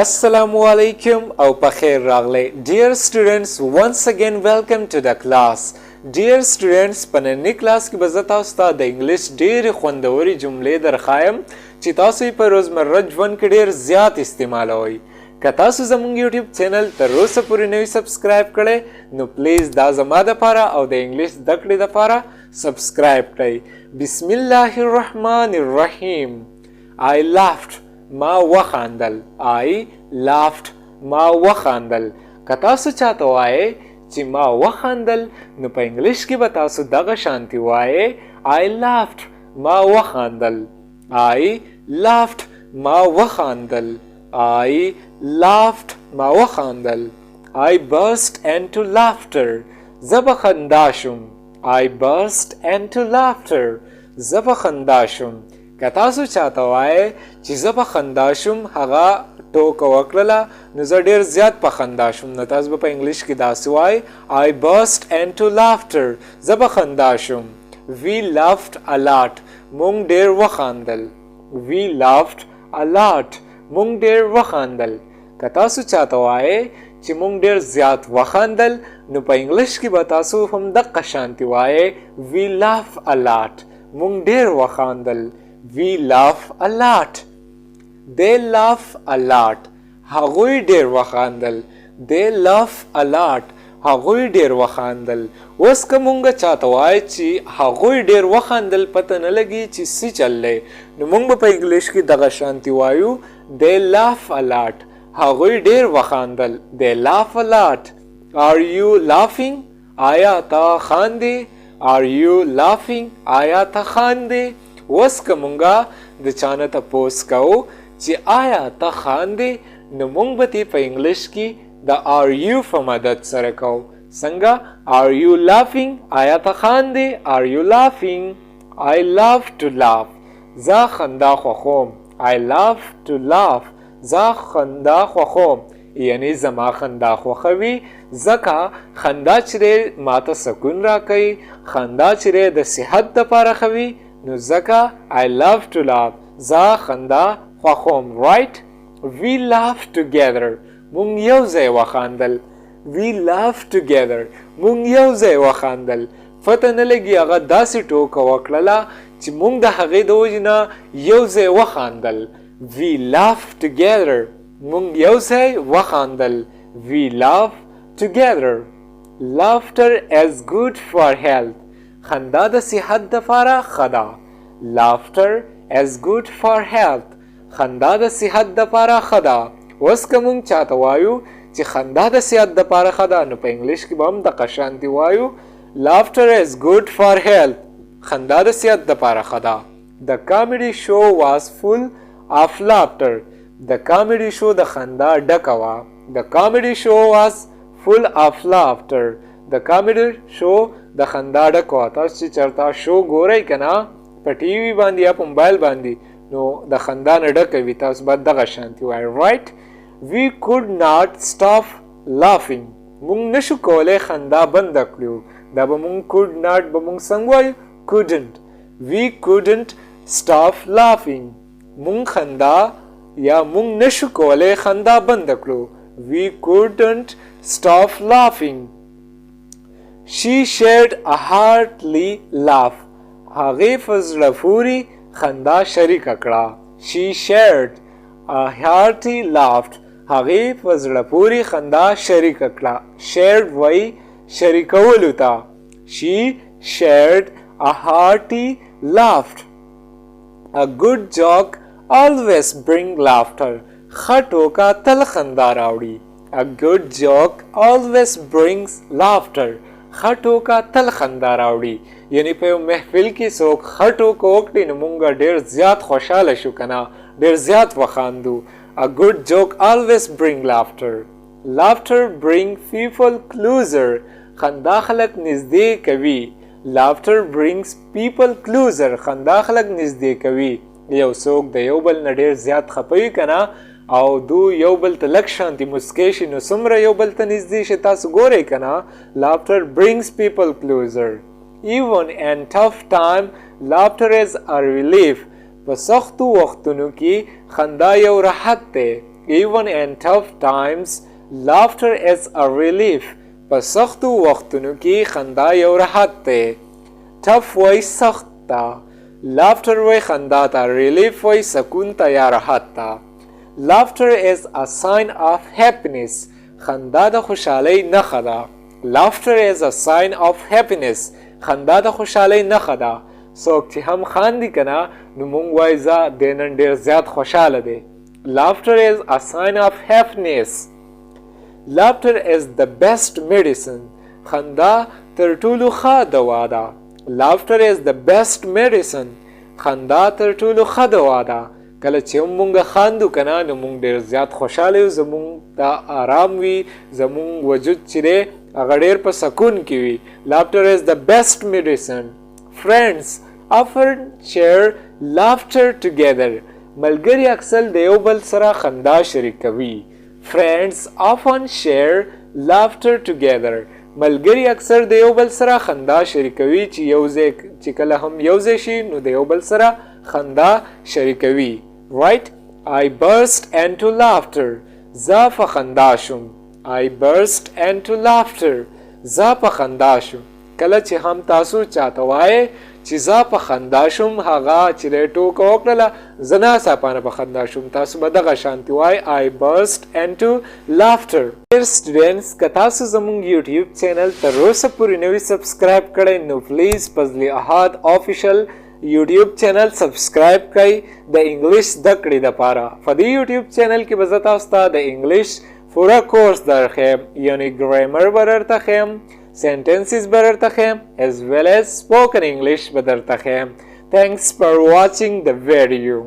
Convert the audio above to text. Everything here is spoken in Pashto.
Assalamu alaikum او پخیر راغلی. Dear students, once again welcome to the class. Dear students, په نننی کلاس کې به زه تاسو ته د انګلیش ډېرې خوندورې جملې درښایم چې تاسو یې په روزمره ژوند کې ډېر زیات استعمالوئ. که تاسو زموږ یوټیوب چینل تر اوسه پورې نه وي سبسکرایب کړی نو پلیز دا زما دپاره او د انګلیش زده کړې دپاره سبسکرایب کړئ. بسم الله الرحمن الرحیم. I laughed. ما وخاندل. I laughed. ما وخاندل. که تاسو چاته وایئ چې ما وخاندل نو په انګلیش کې به تاسو دغه شانتي وایئ I laughed. ما وخاندل. I laughed. ما وخاندل. I laughed. ما وخاندل. I burst into laughter. زه به خندا شوم. I burst into laughter. زه به خندا شوم. که تاسو چاته وایئ چې زه به خندا شوم هغه ټوکه وکړله نو زه ډېر زیات په خندا شوم نو تاسو به په انګلیش کې داسې وایئ I burst into laughter. زه به خندا شوم. We laughed a lot. مونږ ډېر وخاندل. We laughed a lot. مونږ ډېر وخاندل. که تاسو چاته وایئ چې مونږ ډېر زیات وخاندل نو په انګلیش کې به تاسو هم دقه شانتي وایئ We laugh a lot. مونږ ډېر وخاندل. We laugh a lot. They laugh a lot. هغوی ډېر وخاندل. They laugh a lot. هغوی ډېر وخاندل. اوس که مونږ چاته وایو چې هغوی ډېر وخاندل پته نه لګي چې څه چل دی نو مونږ به په انګلیش کې دغه شانتي وایو They laugh a lot. هغوی ډېر وخاندل. They laugh a lot. Are you laughing? آیا ته خاندې؟ Are you laughing? آیا ته خاندې؟ اوس که مونږه د چا نه تپوس کوو چې آیا ته خاندې نو مونږ به دې په انګلیش کې د Are you په مدد سره کوو. څنګه Are you laughing? آیا ته خاندې؟ Are you laughing? I love to laugh. زه خندا خوښوم. I love to laugh. زه خندا خوښوم یعنی زما خندا خوښوي ځکه خندا چې دی ماته سکون راکوي خندا چې دی د صحت دپاره ښه وي نو ځکه I love to laugh. زه خندا خوښوم. Right? We laugh together. مونږ یو ځای وخاندل. We laugh together. مونږ یو ځای وخاندل. پته نه لګي هغه داسې ټوکه وکړله چې مونږ د هغې د وجې نه یو ځای وخاندل. We laugh together. مونږ یو ځای وخاندل. We laugh together. Laughter is good for health. خندا د صحت دپاره ښه ده. Laughter is good for health. خندا د صحت دپاره ښه ده. اوس که مونږ چاته وایو چې خندا د صحت دپاره ښه ده نو په انګلیش کې به هم دغه شانتي وایو Laughter is good for health. خندا د صحت دپاره ښه ده. The comedy show was full of laughter. The comedy show د خندا ډکه وه. The comedy show was full of laughter. The comedy show د خندا ډکه وه. تاسو چې چېرته شو ګورئ که نه په ټي وي باندې یا په موبایل باندې نو د خندا نه ډکه وي تاسو باید دغه شانتي وایئ. Right? We could not stop laughing. مونږ نشو کولی خندا بنده کړو. دا به مونږ could not به مونږ څنګه وایو couldn't. We couldn't stop laughing. مونږ خندا یا مونږ نشو کولی خندا بنده کړو. We couldn't stop laughing. She shared a hearty laugh. هغې په زړه پورې خندا شریکه کړه. She shared a hearty laugh. هغې په زړه پورې خندا شریکه کړه. shared وایي شریکولو ته. She shared a hearty laugh. A good joke always bring laughter. ښه ټوکه تل خندا راوړي. A good joke always brings laughter. ښه ټوکه تل خندا راوړي. یعنی په یو محفل کې څوک ښه ټوکه وکړي نو مونږ ډېر زیات خوشحاله شو که نه ډېر زیات وخاندو. A good joke always bring laughter. Laughter bring people closer. خندا خلک نږدې کوي. Laughter brings people closer. خندا خلک نږدې کوي. یو څوک د یو بل نه ډېر زیات خفه وي که نه او دو یو بل ته لږ شانتي مسکی شي نو څومره یو بل ته نږدې شي تاسو ګورئ که نه. Laughter brings people closer. Even in tough time, laughter is a relief. په سختو وختونو کې خندا یو راحت دی. even in tough times laughter is a relief په سختو وختونو کې خندا یو راحت دی. tough وای سخت تا، laughter وای خندا تا، relief وای سکون تا یا راحت تا. laughter is a sign of happiness خندا د خوشحالۍ نښه ده. laughter is a sign of happiness خندا د خوشحالۍ نښه ده. څوک چې هم خاندي کنه نو مونږ وای زه د نن ډېر زیات خوشحاله دی. laughter is a sign of happiness. laughter is the best medicine خندا تر ټولو ښه دوا ده. laughter is the best medicine خندا تر ټولو ښه دوا ده. کله چې مونږ خاندو کنه نو مونږ ډېر زیات خوشحاله یو، زمونږ ته آرام وي، زمونږ وجود چې دی هغه ډېر په سکون کې وي. laughter is the best medicine. friends often share laughter together ملګري اکثر د یو بل سره خندا شریکوي. friends often share laughter together ملګري اکثر د یو بل سره خندا شریکوي چې یو ځای چې کله هم یو ځای شي نو د یو بل سره خندا شریکوي. right I burst into laughter زه په خندا شوم. I burst into laughter زه په خندا شوم. کله چې هم تاسو چاته وایې چې زه په خندا شوم هغه چې ټوکه وکړله زه ناڅاپانه په خندا شوم، تاسو به دغه شانتي وایئ I burst into laughter. Dear students که تاسو زموږ یوټیوب چینل تر اوسه پورې نه وي سبسکرایب کړی نو پلیز فضل احد آفیشل یوټیوب چینل سبسکرایب کړئ د انګلیش زده کړې دپاره. په دې یوټیوب چینل کې به زه تاسو ته د انګلیش پوره کورس درښیم، یعنې ګرامر به درته ښیم، sentences به درته ښیم as well as spoken English به درته ښیم. Thanks for watching the video.